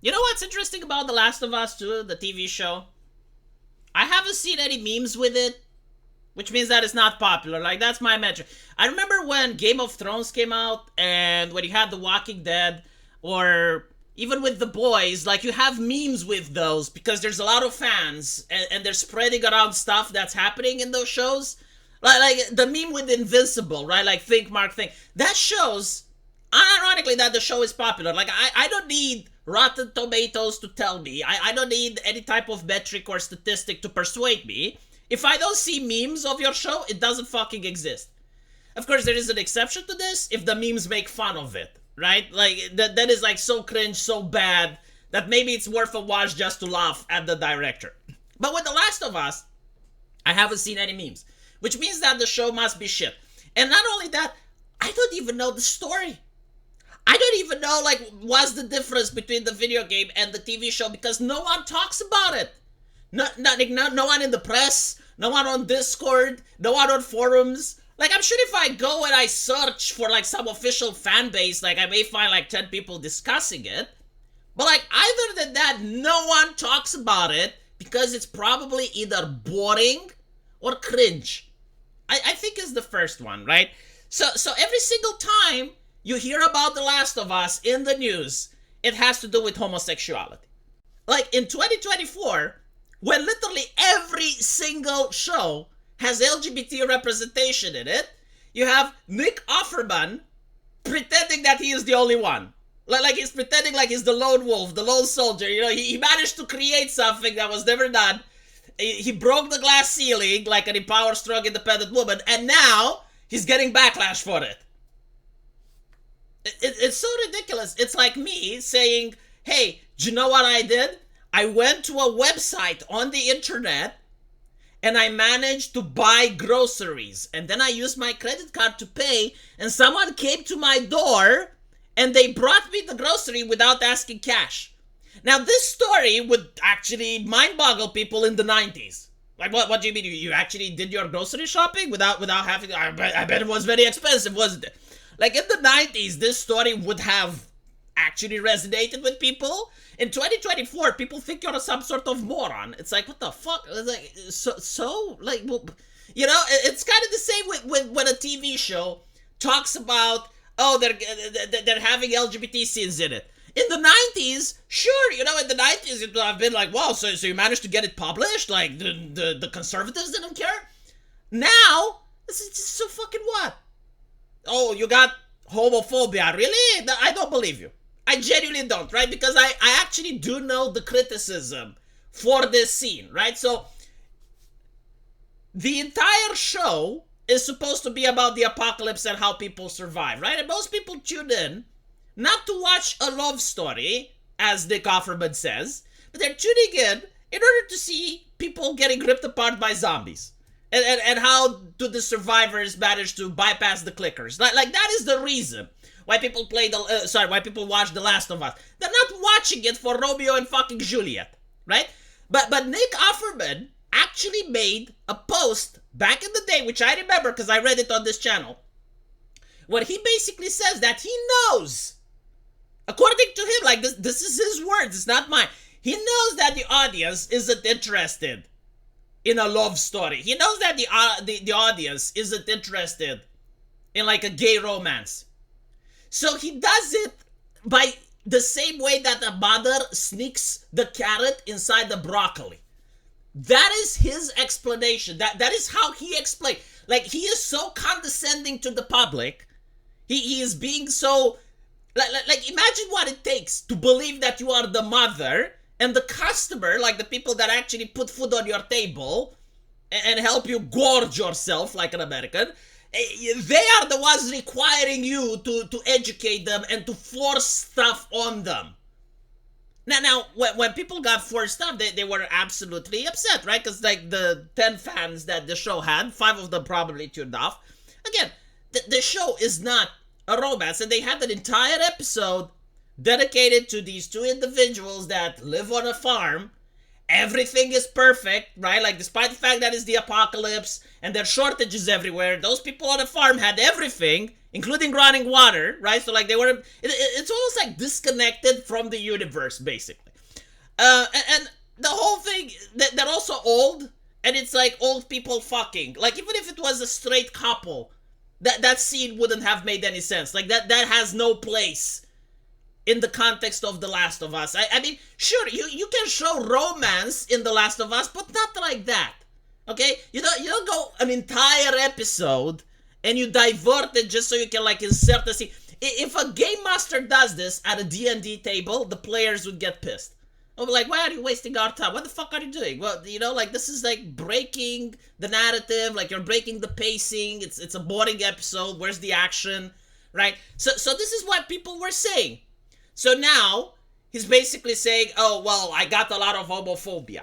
You know what's interesting about The Last of Us 2, the TV show? I haven't seen any memes with it, which means that it's not popular. Like, that's my metric. I remember when Game of Thrones came out, and when you had The Walking Dead, or even with The Boys, like, you have memes with those because there's a lot of fans, and they're spreading around stuff that's happening in those shows. Like the meme with Invincible, right? Like, think, Mark, think. That shows, unironically, that the show is popular. Like, I don't need Rotten Tomatoes to tell me. I don't need any type of metric or statistic to persuade me. If I don't see memes of your show, it doesn't fucking exist. Of course, there is an exception to this if the memes make fun of it, right? Like, that is like so cringe, so bad, that maybe it's worth a watch just to laugh at the director. But with The Last of Us, I haven't seen any memes, which means that the show must be shit. And not only that, I don't even know the story. I don't even know, like, what's the difference between the video game and the TV show because no one talks about it. No one in the press, no one on Discord, no one on forums. Like, I'm sure if I go and I search for, like, some official fan base, like, I may find, like, 10 people discussing it. But, like, either than that, no one talks about it because it's probably either boring or cringe. I think is the first one, right? So every single time you hear about The Last of Us in the news, it has to do with homosexuality. Like, in 2024, when literally every single show has LGBT representation in it, you have Nick Offerman pretending that he is the only one. Like he's pretending like he's the lone wolf, the lone soldier. You know, he managed to create something that was never done. He broke the glass ceiling like an empowered, strong, independent woman, and now he's getting backlash for it. It's so ridiculous. It's like me saying, hey, do you know what I did? I went to a website on the internet and I managed to buy groceries. And then I used my credit card to pay, and someone came to my door and they brought me the grocery without asking cash. Now, this story would actually mind-boggle people in the 90s. Like, what do you mean? You actually did your grocery shopping without having... I bet it was very expensive, wasn't it? Like, in the 90s, this story would have actually resonated with people. In 2024, people think you're some sort of moron. It's like, what the fuck? It's like, like, well, you know, it's kind of the same with when a TV show talks about, oh, they're having LGBT scenes in it. In the 90s, sure, you know, in the 90s, it would have been like, wow, so you managed to get it published? Like, the conservatives didn't care? Now, it's just so fucking what? Oh, you got homophobia, really? I don't believe you. I genuinely don't, right? Because I actually do know the criticism for this scene, right? So, the entire show is supposed to be about the apocalypse and how people survive, right? And most people tune in not to watch a love story, as Nick Offerman says, but they're tuning in order to see people getting ripped apart by zombies. And how do the survivors manage to bypass the clickers? Like that is the reason why people why people watch The Last of Us. They're not watching it for Romeo and fucking Juliet, right? But Nick Offerman actually made a post back in the day, which I remember because I read it on this channel, where he basically says that he knows, according to him, like this is his words, it's not mine. He knows that the audience isn't interested in a love story. He knows that the audience isn't interested in like a gay romance. So he does it by the same way that a mother sneaks the carrot inside the broccoli. That is his explanation. That is how he explained. Like, he is so condescending to the public. He is being so... Like, imagine what it takes to believe that you are the mother and the customer, like the people that actually put food on your table and help you gorge yourself like an American, they are the ones requiring you to educate them and to force stuff on them. Now, when people got forced stuff, they were absolutely upset, right? Because, like, the 10 fans that the show had, 5 of them probably tuned off. Again, the show is not a romance, and they had an entire episode dedicated to these two individuals that live on a farm, everything is perfect, right? Like, despite the fact that it's the apocalypse and there are shortages everywhere, those people on the farm had everything, including running water, right? So, like, they were, it's almost like disconnected from the universe, basically. And the whole thing, they're also old, and it's like old people fucking. Like, even if it was a straight couple, that scene wouldn't have made any sense. Like, that has no place in the context of The Last of Us. I mean, sure, you can show romance in The Last of Us, but not like that. Okay? You don't go an entire episode and you divert it just so you can, like, insert a scene. If a game master does this at a D&D table, the players would get pissed. I'll be like, why are you wasting our time? What the fuck are you doing? Well, you know, like, this is like breaking the narrative, like you're breaking the pacing. It's a boring episode. Where's the action? Right? So this is what people were saying. So now he's basically saying, oh, well, I got a lot of homophobia.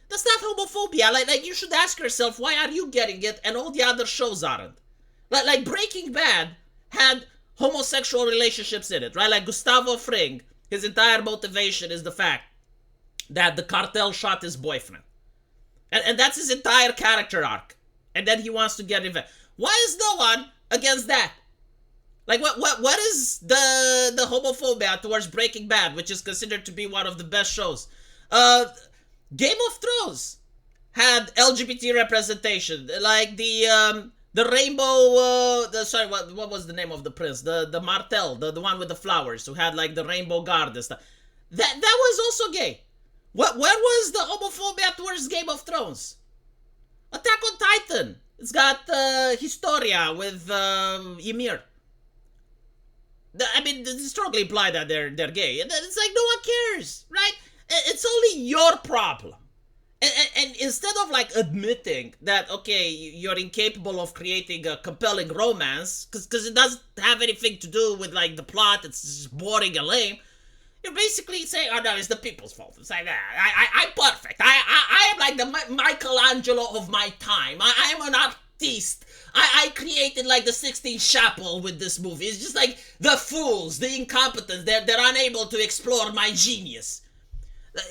That's not homophobia. Like you should ask yourself, why are you getting it and all the other shows aren't? Like Breaking Bad had homosexual relationships in it, right? Like Gustavo Fring, his entire motivation is the fact that the cartel shot his boyfriend. And that's his entire character arc. And then he wants to get revenge. Why is no one against that? Like, what is the homophobia towards Breaking Bad, which is considered to be one of the best shows? Game of Thrones had LGBT representation. Like, the rainbow, what was the name of the prince? The Martell, the one with the flowers, who had, like, the rainbow guard and stuff. That was also gay. Where was the homophobia towards Game of Thrones? Attack on Titan. It's got Historia with Ymir. I mean, it's strongly implied that they're gay. And it's like, no one cares, right? It's only your problem. And instead of, like, admitting that, okay, you're incapable of creating a compelling romance, because it doesn't have anything to do with, like, the plot, it's just boring and lame, you're basically saying, oh, no, it's the people's fault. It's like, I'm perfect. I am like the Michelangelo of my time. I am an artiste. I created, like, the Sistine Chapel with this movie. It's just like the fools, the incompetents, they're unable to explore my genius.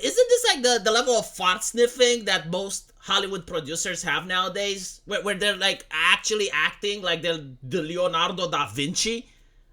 Isn't this like the level of fart sniffing that most Hollywood producers have nowadays? Where they're, like, actually acting like they're the Leonardo da Vinci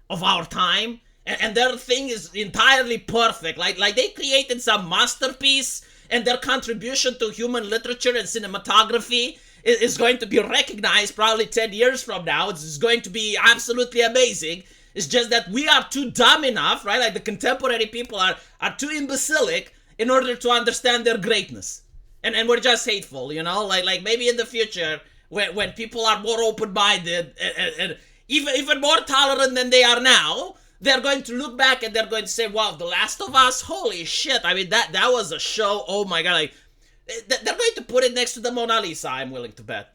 of our time? And their thing is entirely perfect. Like they created some masterpiece, and their contribution to human literature and cinematography is going to be recognized probably 10 years from now. It's going to be absolutely amazing. It's just that we are too dumb enough, right? Like, the contemporary people are too imbecilic in order to understand their greatness. And we're just hateful, you know? Like maybe in the future, when people are more open-minded and even more tolerant than they are now, they're going to look back and they're going to say, wow, The Last of Us, holy shit. I mean, that was a show. Oh my God. Like, they're going to put it next to the Mona Lisa, I'm willing to bet.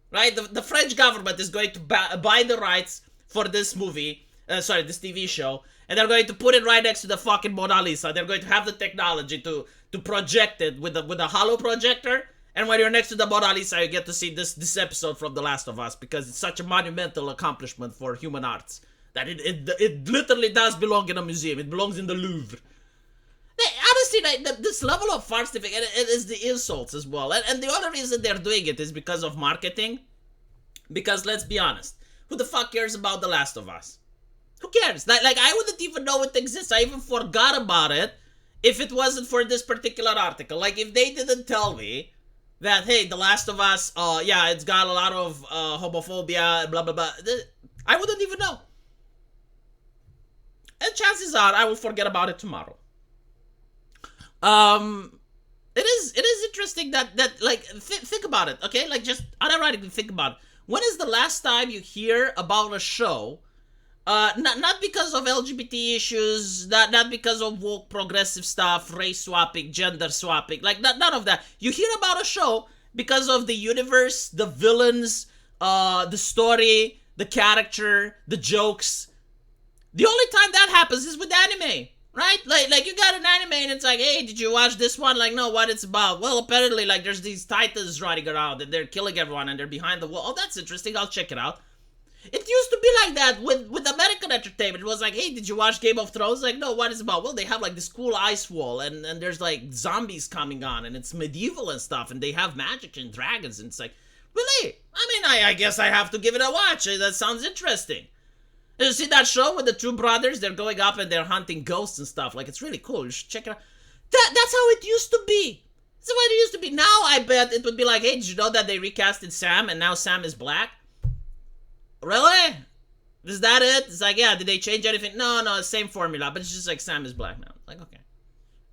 Right? The French government is going to buy the rights for this movie, this TV show, and they're going to put it right next to the fucking Mona Lisa. They're going to have the technology to project it with a hollow projector, and when you're next to the Mona Lisa, you get to see this episode from The Last of Us, because it's such a monumental accomplishment for human arts that it literally does belong in a museum. It belongs in the Louvre. Honestly, this level of fart sniffing, and it is the insults as well. And the other reason they're doing it is because of marketing. Because, let's be honest, who the fuck cares about The Last of Us? Who cares? Like I wouldn't even know it exists. I even forgot about it if it wasn't for this particular article. Like, if they didn't tell me that, hey, The Last of Us, yeah, it's got a lot of homophobia, blah, blah, blah, I wouldn't even know. And chances are I will forget about it tomorrow. It is interesting that like, think about it, okay? Like, just unironically think about it. When is the last time you hear about a show, not because of LGBT issues, not because of woke progressive stuff, race swapping, gender swapping, like, none of that. You hear about a show because of the universe, the villains, the story, the character, the jokes. The only time that happens is with anime, right? Like you got an anime and it's like, hey, did you watch this one? Like, no, what it's about? Well, apparently, there's these titans running around and they're killing everyone and they're behind the wall. Oh, that's interesting. I'll check it out. It used to be like that with American entertainment. It was like, hey, did you watch Game of Thrones? Like, no, what is it about? Well, they have like this cool ice wall, and there's like zombies coming on, and it's medieval and stuff, and they have magic and dragons, and it's like, really? I mean, I guess I have to give it a watch. That sounds interesting. And you see that show with the two brothers? They're going up and they're hunting ghosts and stuff. Like, it's really cool. You should check it out. That's how it used to be. That's the way it used to be. Now, I bet it would be like, hey, did you know that they recasted Sam, and now Sam is black? Really? Is that it? It's like, yeah, did they change anything? No, same formula, but it's just like Sam is black now. Like, okay.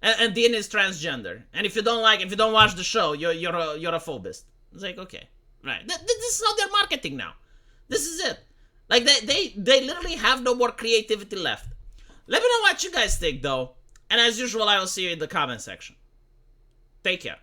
And Dean is transgender. And if you don't watch the show, you're a phobist. It's like, okay. Right. This is how they're marketing now. This is it. Like, they literally have no more creativity left. Let me know what you guys think, though. And as usual, I will see you in the comment section. Take care.